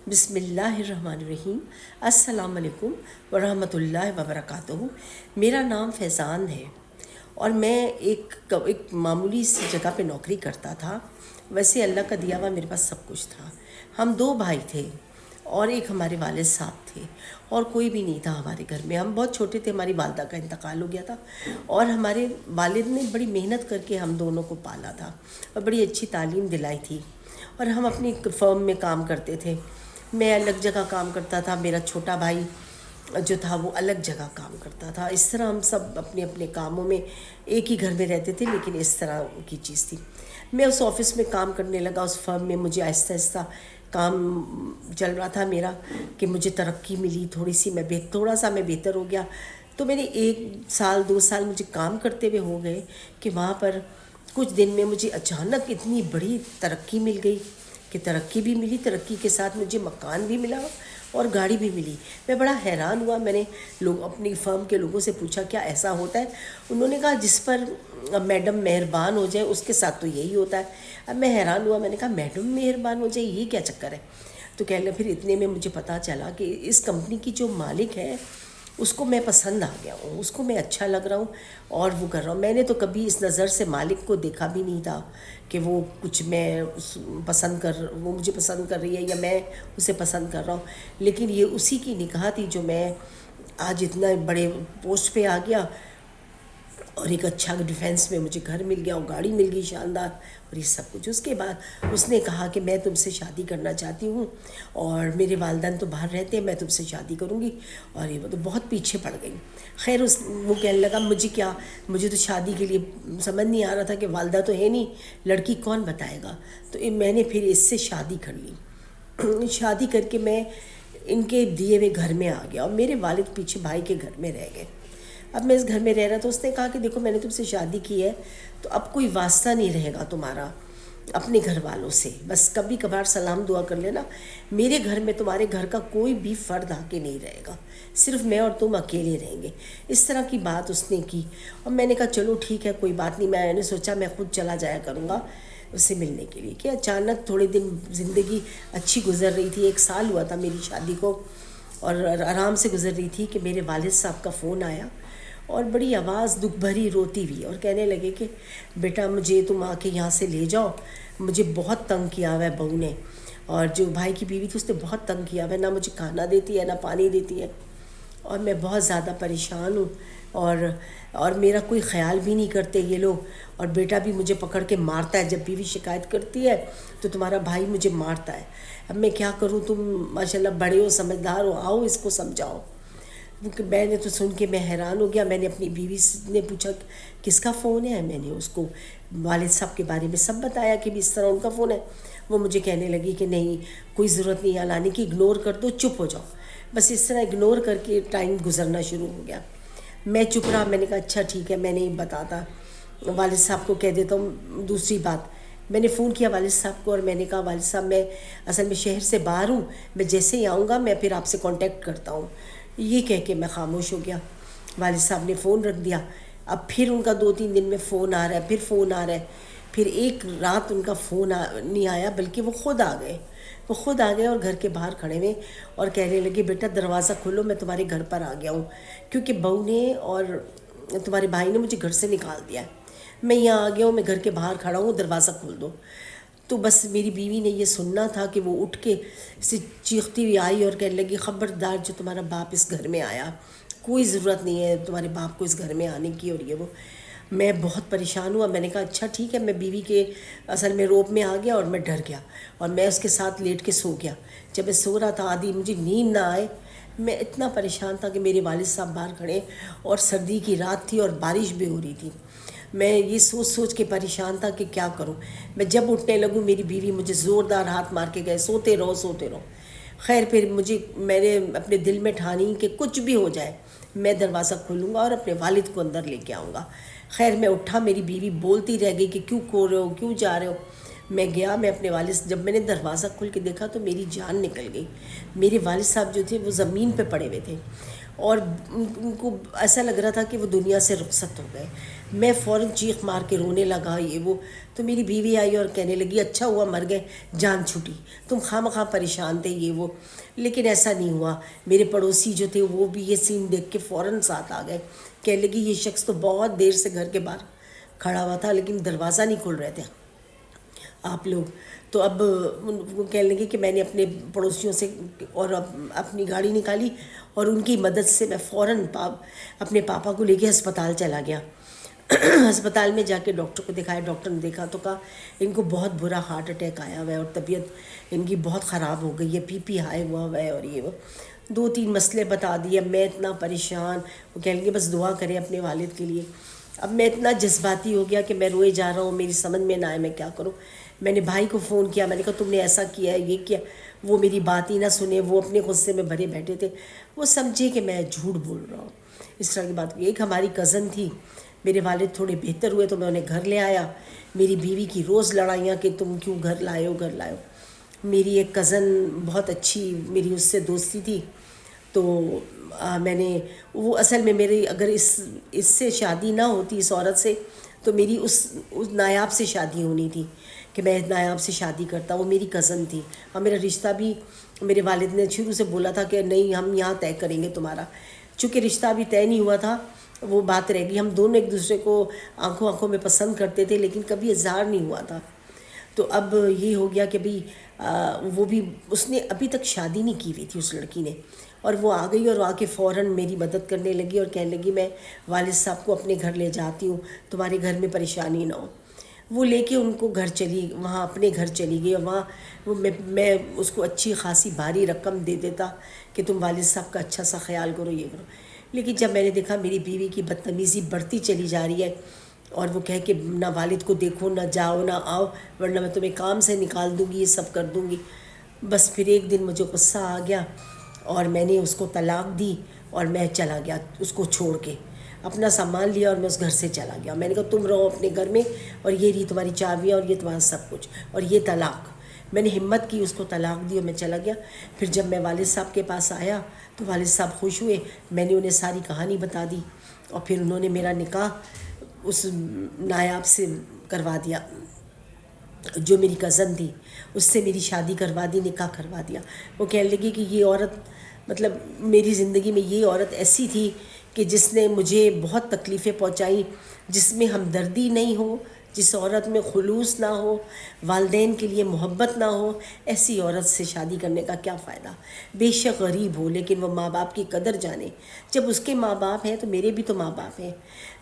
بسم اللہ الرحمن الرحیم۔ السلام علیکم ورحمۃ اللہ وبرکاتہ۔ میرا نام فیضان ہے اور میں ایک معمولی سی جگہ پہ نوکری کرتا تھا۔ ویسے اللہ کا دیا ہوا میرے پاس سب کچھ تھا۔ ہم دو بھائی تھے اور ایک ہمارے والد صاحب تھے اور کوئی بھی نہیں تھا ہمارے گھر میں۔ ہم بہت چھوٹے تھے، ہماری والدہ کا انتقال ہو گیا تھا اور ہمارے والد نے بڑی محنت کر کے ہم دونوں کو پالا تھا اور بڑی اچھی تعلیم دلائی تھی، اور ہم اپنی فرم میں کام کرتے تھے۔ میں الگ جگہ کام کرتا تھا، میرا چھوٹا بھائی جو تھا وہ الگ جگہ کام کرتا تھا۔ اس طرح ہم سب اپنے اپنے کاموں میں ایک ہی گھر میں رہتے تھے، لیکن اس طرح کی چیز تھی۔ میں اس آفس میں کام کرنے لگا، اس فرم میں مجھے آہستہ آہستہ کام چل رہا تھا میرا کہ مجھے ترقی ملی، تھوڑا سا میں بہتر ہو گیا۔ تو میں نے 1 سال 2 سال مجھے کام کرتے ہوئے ہو گئے کہ وہاں پر کچھ دن میں مجھے اچانک اتنی بڑی ترقی مل گئی کہ ترقی بھی ملی، ترقی کے ساتھ مجھے مکان بھی ملا اور گاڑی بھی ملی۔ میں بڑا حیران ہوا۔ میں نے اپنی فرم کے لوگوں سے پوچھا کیا ایسا ہوتا ہے؟ انہوں نے کہا جس پر میڈم مہربان ہو جائے اس کے ساتھ تو یہی ہوتا ہے۔ اب میں حیران ہوا، میں نے کہا میڈم مہربان ہو جائے، یہ کیا چکر ہے؟ تو کہنے لگا، پھر اتنے میں مجھے پتہ چلا کہ اس کمپنی کی جو مالک ہے اس کو میں پسند آ گیا ہوں، اس کو میں اچھا لگ رہا ہوں اور وہ کر رہا ہوں۔ میں نے تو کبھی اس نظر سے مالک کو دیکھا بھی نہیں تھا کہ وہ کچھ وہ مجھے پسند کر رہی ہے یا میں اسے پسند کر رہا ہوں، لیکن یہ اسی کی نگاہ تھی جو میں آج اتنا بڑے پوسٹ پہ آ گیا اور ایک اچھا ڈیفینس میں مجھے گھر مل گیا اور گاڑی مل گئی شاندار اور یہ سب کچھ۔ اس کے بعد اس نے کہا کہ میں تم سے شادی کرنا چاہتی ہوں اور میرے والدین تو باہر رہتے ہیں، میں تم سے شادی کروں گی، اور یہ تو بہت پیچھے پڑ گئی۔ خیر وہ کہنے لگا مجھے تو شادی کے لیے سمجھ نہیں آ رہا تھا کہ والدہ تو ہے نہیں، لڑکی کون بتائے گا؟ تو میں نے پھر اس سے شادی کر لی۔ شادی کر کے میں ان کے دیے ہوئے گھر میں آ گیا اور میرے والد پیچھے بھائی کے گھر میں رہ گئے۔ اب میں اس گھر میں رہ رہا تو اس نے کہا کہ دیکھو میں نے تم سے شادی کی ہے تو اب کوئی واسطہ نہیں رہے گا تمہارا اپنے گھر والوں سے، بس کبھی کبھار سلام دعا کر لینا۔ میرے گھر میں تمہارے گھر کا کوئی بھی فرد آ کے نہیں رہے گا، صرف میں اور تم اکیلے رہیں گے۔ اس طرح کی بات اس نے کی اور میں نے کہا چلو ٹھیک ہے، کوئی بات نہیں۔ میں نے سوچا میں خود چلا جایا کروں گا اس سے ملنے کے لیے، کہ اچانک تھوڑے دن زندگی اچھی گزر رہی تھی۔ 1 سال ہوا تھا میری شادی کو اور آرام سے گزر رہی تھی کہ میرے والد صاحب کا فون آیا اور بڑی آواز دکھ بھری روتی ہوئی، اور کہنے لگے کہ بیٹا مجھے تم آ کے یہاں سے لے جاؤ، مجھے بہت تنگ کیا ہوا ہے بہو نے، اور جو بھائی کی بیوی تھی اس نے بہت تنگ کیا ہوا ہے، نہ مجھے کھانا دیتی ہے نہ پانی دیتی ہے، اور میں بہت زیادہ پریشان ہوں اور میرا کوئی خیال بھی نہیں کرتے یہ لوگ، اور بیٹا بھی مجھے پکڑ کے مارتا ہے جب بیوی شکایت کرتی ہے تو تمہارا بھائی مجھے مارتا ہے۔ اب میں کیا کروں؟ تم ماشاءاللہ بڑے ہو، سمجھدار ہو، آؤ اس کو سمجھاؤ۔ میں نے تو سن کے میں حیران ہو گیا۔ میں نے اپنی بیوی نے پوچھا کس کا فون ہے، میں نے اس کو والد صاحب کے بارے میں سب بتایا کہ بھی اس طرح ان کا فون ہے۔ وہ مجھے کہنے لگی کہ نہیں کوئی ضرورت نہیں لانے کی، اگنور کر دو، چپ ہو جاؤ۔ بس اس طرح اگنور کر کے ٹائم گزرنا شروع ہو گیا۔ میں چپ رہا، میں نے کہا اچھا ٹھیک ہے، میں نہیں بتاتا، والد صاحب کو کہہ دیتا ہوں۔ دوسری بات، میں نے فون کیا والد صاحب کو اور میں نے کہا والد صاحب میں اصل میں شہر سے باہر ہوں، میں جیسے ہی آؤں گا میں پھر آپ سے کانٹیکٹ کرتا ہوں۔ یہ کہہ کے میں خاموش ہو گیا۔ والد صاحب نے فون رکھ دیا۔ اب پھر ان کا 2-3 دن میں فون آ رہا ہے، پھر فون آ رہا ہے، پھر ایک رات ان کا فون نہیں آیا بلکہ وہ خود آ گئے اور گھر کے باہر کھڑے ہوئے اور کہنے لگے بیٹا دروازہ کھولو، میں تمہارے گھر پر آ گیا ہوں، کیونکہ بہو نے اور تمہارے بھائی نے مجھے گھر سے نکال دیا ہے، میں یہاں آ گیا ہوں، میں گھر کے باہر کھڑا ہوں، دروازہ کھول دو۔ تو بس میری بیوی نے یہ سننا تھا کہ وہ اٹھ کے سے چیختی ہوئی آئی اور کہنے لگی خبردار جو تمہارا باپ اس گھر میں آیا، کوئی ضرورت نہیں ہے تمہارے باپ کو اس گھر میں آنے کی، اور یہ وہ۔ میں بہت پریشان ہوا۔ میں نے کہا اچھا ٹھیک ہے، میں بیوی کے اصل میں روب میں آ گیا اور میں ڈر گیا اور میں اس کے ساتھ لیٹ کے سو گیا۔ جب میں سو رہا تھا آدھی مجھے نیند نہ آئے، میں اتنا پریشان تھا کہ میرے والد صاحب باہر کھڑے اور سردی کی رات تھی اور بارش بھی ہو رہی تھی۔ میں یہ سوچ کے پریشان تھا کہ کیا کروں۔ میں جب اٹھنے لگوں میری بیوی مجھے زوردار ہاتھ مار کے گئے سوتے رہو سوتے رہو۔ خیر پھر میں نے اپنے دل میں ٹھانی کہ کچھ بھی ہو جائے میں دروازہ کھولوں گا اور اپنے والد کو اندر لے کے آؤں گا۔ خیر میں اٹھا، میری بیوی بولتی رہ گئی کہ کیوں کھول رہے ہو، کیوں جا رہے ہو؟ میں گیا، میں اپنے والد جب میں نے دروازہ کھول کے دیکھا تو میری جان نکل گئی. میرے والد صاحب جو تھے وہ زمین پہ پڑے ہوئے تھے اور ان کو ایسا لگ رہا تھا کہ وہ دنیا سے رخصت ہو گئے. میں فوراً چیخ مار کے رونے لگا یہ وہ. تو میری بیوی آئی اور کہنے لگی اچھا ہوا مر گئے، جان چھوٹی، تم خواہ پریشان تھے یہ وہ. لیکن ایسا نہیں ہوا. میرے پڑوسی جو تھے وہ بھی یہ سین دیکھ کے فوراً ساتھ آ گئے. کہنے لگی یہ شخص تو بہت دیر سے گھر کے باہر کھڑا ہوا تھا لیکن دروازہ نہیں کھول رہے تھے آپ لوگ. تو اب وہ کہنے لگے کہ میں نے اپنے پڑوسیوں سے اور اپنی گاڑی نکالی اور ان کی مدد سے میں فوراً اپنے پاپا کو لے کے ہسپتال چلا گیا. ہسپتال میں جا کے ڈاکٹر کو دکھایا. ڈاکٹر نے دیکھا تو کہا ان کو بہت برا ہارٹ اٹیک آیا ہوا ہے اور طبیعت ان کی بہت خراب ہو گئی ہے، پی پی ہائی ہوا ہوا ہے اور یہ وہ 2-3 مسئلے بتا دیے. میں اتنا پریشان. وہ کہہ لیں بس دعا کریں اپنے والد کے لیے. اب میں اتنا جذباتی ہو گیا کہ میں روئے جا رہا ہوں، میری سمجھ میں نہ آئے میں کیا کروں. میں نے بھائی کو فون کیا، میں نے کہا تم نے ایسا کیا ہے یہ کیا. وہ میری بات ہی نہ سنے، وہ اپنے غصے میں بھرے بیٹھے تھے. وہ سمجھے کہ میں جھوٹ بول رہا ہوں. اس طرح کی بات ہوئی. ایک ہماری کزن تھی، میرے والد تھوڑے بہتر ہوئے تو میں انہیں گھر لے آیا. میری بیوی کی روز لڑائیاں کہ تم کیوں گھر لائے ہو. میری ایک کزن بہت اچھی میری اس سے دوستی تھی تو میں نے وہ اصل میں میری اگر اس سے شادی نہ ہوتی اس عورت سے تو میری اس نایاب سے شادی ہونی تھی کہ میں نایاب سے شادی کرتا. وہ میری کزن تھی اور میرا رشتہ بھی میرے والد نے شروع سے بولا تھا کہ نہیں ہم یہاں طے کریں گے تمہارا. چونکہ رشتہ بھی طے نہیں ہوا تھا وہ بات رہ گئی. ہم دونوں ایک دوسرے کو آنکھوں میں پسند کرتے تھے لیکن کبھی اظہار نہیں ہوا تھا. تو اب یہ ہو گیا کہ بھئی وہ بھی اس نے ابھی تک شادی نہیں کی ہوئی تھی اس لڑکی نے، اور وہ آ گئی اور آ کے فوراً میری مدد کرنے لگی اور کہنے لگی میں والد صاحب کو اپنے گھر لے جاتی ہوں، تمہارے گھر میں پریشانی نہ ہو. وہ لے کے ان کو گھر چلی، وہاں اپنے گھر چلی گئی اور وہاں میں اس کو اچھی خاصی بھاری رقم دے دیتا کہ تم والد صاحب کا اچھا سا خیال کرو یہ کرو. لیکن جب میں نے دیکھا میری بیوی کی بدتمیزی بڑھتی چلی جا رہی ہے اور وہ کہے کہ نہ والد کو دیکھو نہ جاؤ نہ آؤ ورنہ میں تمہیں کام سے نکال دوں گی، یہ سب کر دوں گی. بس پھر ایک دن مجھے غصہ آ گیا اور میں نے اس کو طلاق دی اور میں چلا گیا اس کو چھوڑ کے. اپنا سامان لیا اور میں اس گھر سے چلا گیا. میں نے کہا تم رہو اپنے گھر میں اور یہ رہی تمہاری چابیاں اور یہ تمہارا سب کچھ اور یہ طلاق. میں نے ہمت کی اس کو طلاق دی اور میں چلا گیا. پھر جب میں والد صاحب کے پاس آیا تو والد صاحب خوش ہوئے. میں نے انہیں ساری کہانی بتا دی اور پھر انہوں نے میرا نکاح اس نایاب سے کروا دیا جو میری کزن تھی، اس سے میری شادی کروا دی، نکاح کروا دیا. وہ کہنے لگی کہ یہ عورت مطلب میری زندگی میں یہ عورت ایسی تھی کہ جس نے مجھے بہت تکلیفیں پہنچائیں، جس میں ہمدردی نہیں ہو، جس عورت میں خلوص نہ ہو، والدین کے لیے محبت نہ ہو، ایسی عورت سے شادی کرنے کا کیا فائدہ. بے شک غریب ہو لیکن وہ ماں باپ کی قدر جانے. جب اس کے ماں باپ ہیں تو میرے بھی تو ماں باپ ہیں.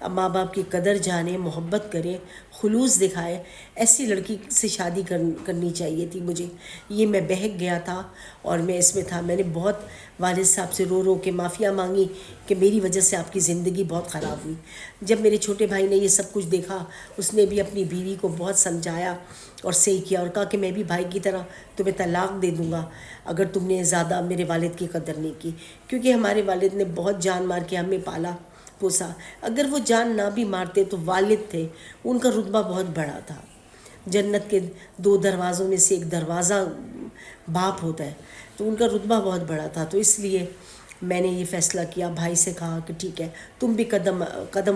اب ماں باپ کی قدر جانے، محبت کرے، خلوص دکھائے، ایسی لڑکی سے شادی کرنی چاہیے تھی مجھے. یہ میں بہک گیا تھا اور میں اس میں تھا. میں نے بہت والد صاحب سے رو رو کے معافیاں مانگی کہ میری وجہ سے آپ کی زندگی بہت خراب ہوئی. جب میرے چھوٹے بھائی نے یہ سب کچھ دیکھا اس نے بھی اپنی بیوی کو بہت سمجھایا اور صحیح کیا اور کہا کہ میں بھی بھائی کی طرح تمہیں طلاق دے دوں گا اگر تم نے زیادہ میرے والد کی قدر نہیں کی. کیونکہ ہمارے والد نے بہت جان مار کے ہمیں پالا پوسا. اگر وہ جان نہ بھی مارتے تو والد تھے، ان کا رتبہ بہت بڑا تھا. جنت کے 2 دروازوں میں سے ایک دروازہ باپ ہوتا ہے تو ان کا رتبہ بہت بڑا تھا. تو اس لیے میں نے یہ فیصلہ کیا، بھائی سے کہا کہ ٹھیک ہے تم بھی قدم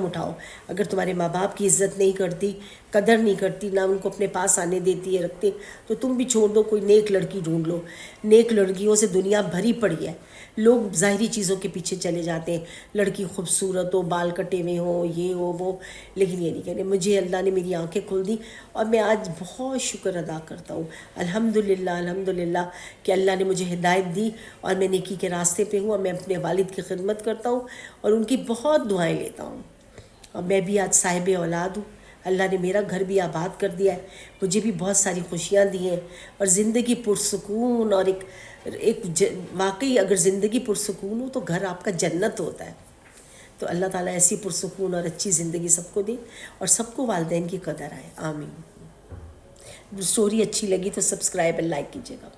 اٹھاؤ. اگر تمہارے ماں باپ کی عزت نہیں کرتی، قدر نہیں کرتی، نہ ان کو اپنے پاس آنے دیتی ہے رکھتے، تو تم بھی چھوڑ دو، کوئی نیک لڑکی ڈھونڈ لو. نیک لڑکیوں سے دنیا بھری پڑی ہے. لوگ ظاہری چیزوں کے پیچھے چلے جاتے ہیں، لڑکی خوبصورت ہو، بال کٹے ہوئے ہوں، یہ ہو وہ، لیکن یہ نہیں کہنے. مجھے اللہ نے میری آنکھیں کھول دی اور میں آج بہت شکر ادا کرتا ہوں الحمدللہ کہ اللہ نے مجھے ہدایت دی اور میں نیکی کے راستے پہ ہوں اور میں اپنے والد کی خدمت کرتا ہوں اور ان کی بہت دعائیں لیتا ہوں. اور میں بھی آج صاحب اولاد ہوں. اللہ نے میرا گھر بھی آباد کر دیا ہے، مجھے بھی بہت ساری خوشیاں دی ہیں اور زندگی پرسکون. اور واقعی اگر زندگی پرسکون ہو تو گھر آپ کا جنت ہوتا ہے. تو اللہ تعالیٰ ایسی پرسکون اور اچھی زندگی سب کو دے اور سب کو والدین کی قدر آئے. آمین. سٹوری اچھی لگی تو سبسکرائب اور لائک کیجیے گا.